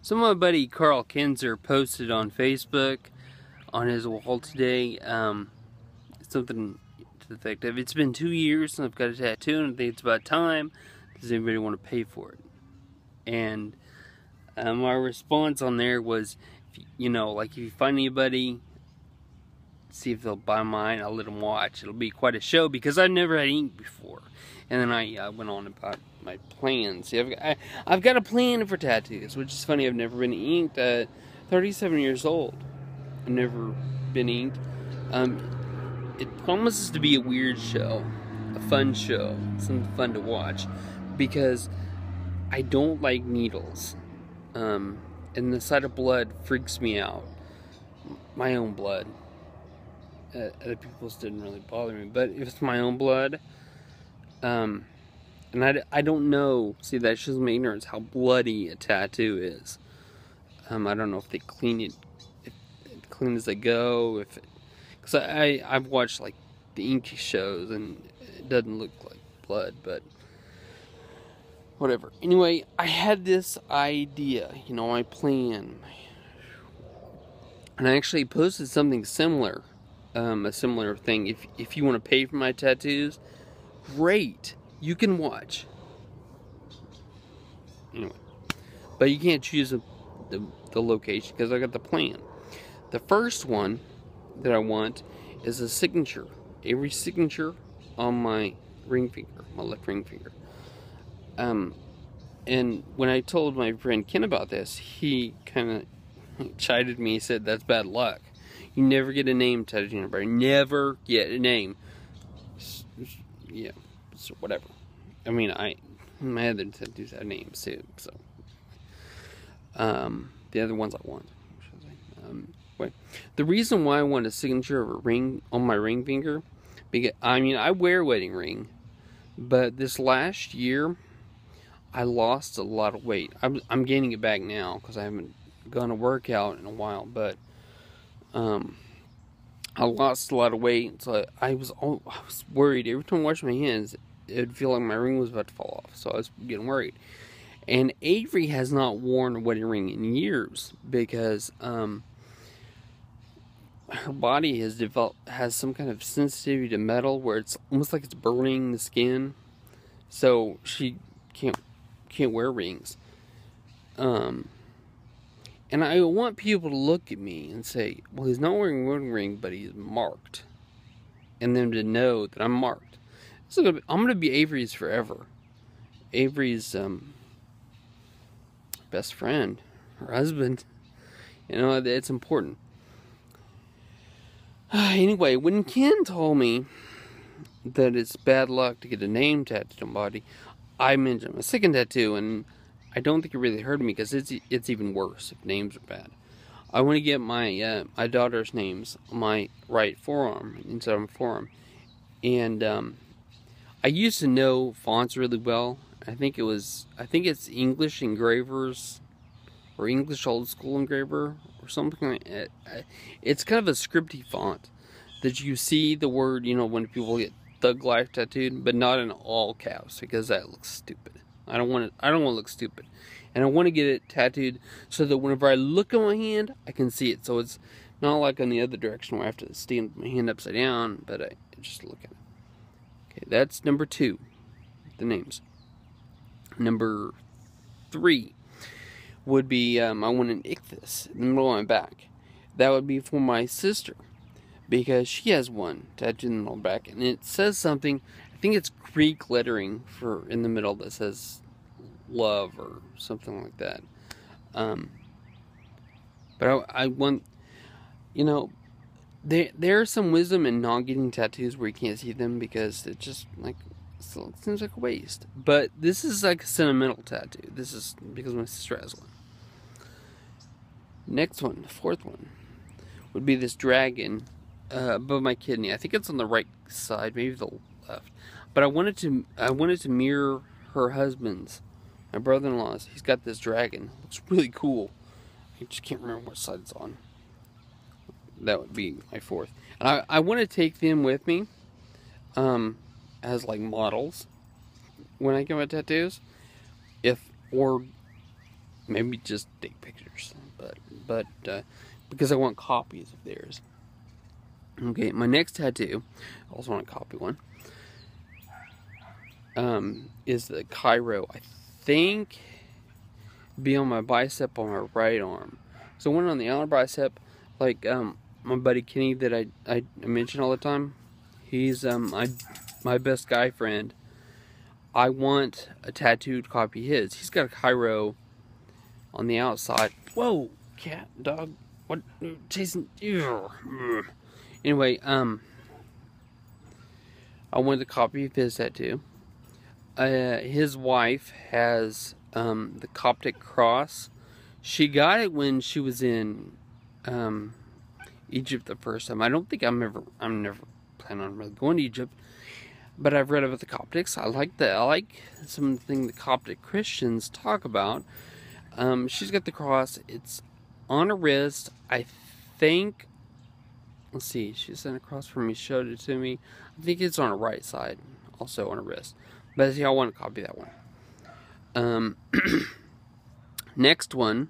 So my buddy Carl Kinzer posted on Facebook on his wall today something to the effect of, "It's been 2 years since I've got a tattoo and I think it's about time. Does anybody want to pay for it?" And my response on there was, if you find anybody, see if they'll buy mine. I'll let them watch. It'll be quite a show because I've never had ink before. And then I went on about my plans. See, I've got a plan for tattoos, which is funny. I've never been inked. 37 years old. I've never been inked. It promises to be a weird show, a fun show, something fun to watch, because I don't like needles. And the sight of blood freaks me out. My own blood. Other people's didn't really bother me, but if it's my own blood, and I don't know. See, that shows my ignorance how bloody a tattoo is. I don't know if they clean it clean as they go. Because I've watched like the inky shows and it doesn't look like blood, but whatever. Anyway, I had this idea, my plan, and I actually posted something similar, a similar thing. If you want to pay for my tattoos, great. You can watch. Anyway, but you can't choose the location because I got the plan. The first one that I want is a signature. Avery signature on my ring finger, my left ring finger. And when I told my friend Ken about this, he kind of chided me. He said, "That's bad luck. You never get a name tattooed on anybody. Never get a name." Yeah, so whatever. I mean, my other tattoos have names too, so the other ones I want. Wait. The reason why I want a signature of a ring on my ring finger, because I wear a wedding ring, but this last year I lost a lot of weight. I'm gaining it back now because I haven't gone to workout in a while, but I lost a lot of weight, so I was worried. Every time I washed my hands, it would feel like my ring was about to fall off, so I was getting worried. And Avery has not worn a wedding ring in years because her body has some kind of sensitivity to metal where it's almost like it's burning the skin, so she can't wear rings. And I want people to look at me and say, "Well, he's not wearing a wedding ring, but he's marked," and them to know that I'm marked. I'm gonna be Avery's forever. Avery's best friend, her husband. It's important. Anyway, when Ken told me that it's bad luck to get a name tattooed on body, I mentioned my second tattoo, and I don't think it really hurt me because it's even worse if names are bad. I want to get my my daughter's names on my right forearm instead of my forearm, and I used to know fonts really well. I think it's English Engravers or English Old School Engraver or something like that. It's kind of a scripty font that you see the word, when people get Thug Life tattooed, but not in all caps because that looks stupid. I don't want to look stupid, and I want to get it tattooed so that whenever I look at my hand, I can see it. So it's not like on the other direction where I have to stand my hand upside down, but I just look at it. Okay, that's number 2, the names. Number 3 would be I want an ichthus in the middle of my back. That would be for my sister because she has one tattooed in the middle of her back, and it says something. I think it's Greek lettering in the middle that says love or something like that. But I want, there's some wisdom in not getting tattoos where you can't see them because it just seems like a waste. But this is like a sentimental tattoo. This is because my sister has one. Next one, the 4th one, would be this dragon above my kidney. I think it's on the right side, maybe the left. But I wanted to mirror her husband's, my brother-in-law's. He's got this dragon. It looks really cool. I just can't remember what side it's on. That would be my 4th. And I want to take them with me as like models when I get my tattoos. maybe just take pictures, but because I want copies of theirs. Okay, my next tattoo, I also want to copy one, is the Cairo. I think be on my bicep on my right arm. So one on the outer bicep, like my buddy Kenny that I mention all the time. He's my best guy friend. I want a tattooed copy of his. He's got a Cairo on the outside. Whoa, cat, dog, what, chasing? Anyway, I want a copy of his tattoo. His wife has the Coptic cross. She got it when she was in Egypt the first time. I don't think I'm never planning on really going to Egypt, but I've read about the Coptics. I like something the Coptic Christians talk about. She's got the cross. It's on her wrist. I think. Let's see. She sent it across from me. Showed it to me. I think it's on her right side, also on her wrist. But see, I want to copy that one. Next one.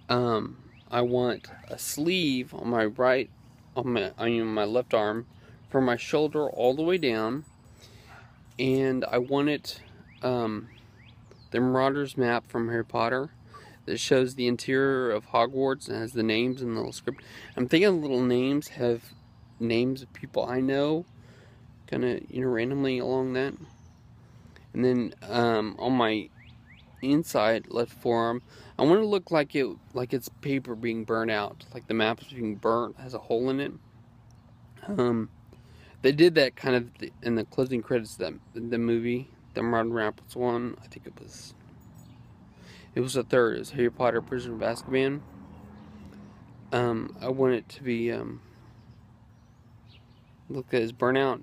I want a sleeve on my right, on my left arm, from my shoulder all the way down, and I want it the Marauders map from Harry Potter that shows the interior of Hogwarts and has the names in the little script. I'm thinking the little names have names of people I know, kind of randomly along that. And then on my inside left forearm, I want to look like it's paper being burnt out, like the map is being burnt, has a hole in it. They did that kind of in the closing credits of the movie, the Martin Rapids one. I think it was the third. It was Harry Potter, Prisoner of Azkaban. I want it to be look at his burnout,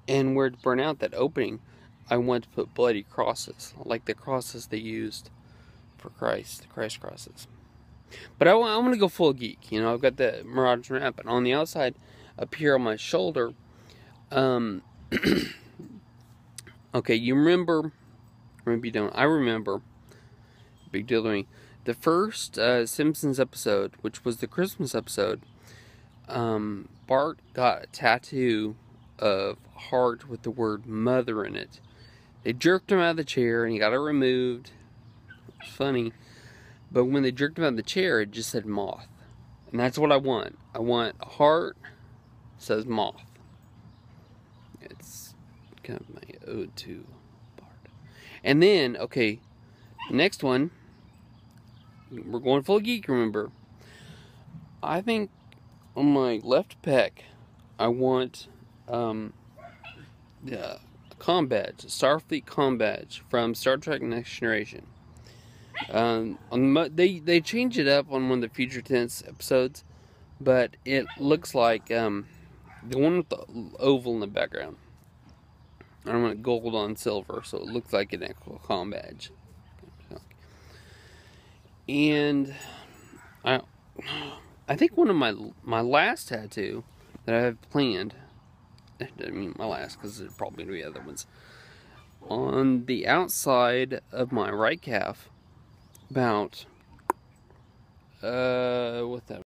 and where it's burnt out, that opening, I want to put bloody crosses, like the crosses they used for Christ, the Christ crosses. But I want to go full geek. I've got the Marauders map, and on the outside, up here on my shoulder. Okay, you remember? Maybe you don't. I remember. Big deal to me. The first Simpsons episode, which was the Christmas episode, Bart got a tattoo of a heart with the word mother in it. They jerked him out of the chair and he got it removed. It was funny. But when they jerked him out of the chair, it just said moth. And that's what I want. I want a heart that says moth. It's kind of my ode to Bart. And then, okay, next one. We're going full geek, remember. I think on my left pec, I want the comm badge, a Starfleet comm badge from Star Trek Next Generation. They change it up on one of the Future Tense episodes, but it looks like the one with the oval in the background. I want it gold on silver, so it looks like an actual comm badge. And I think one of my last tattoo that I have planned, I mean my last because there's probably going to be other ones, on the outside of my right calf, about what's that,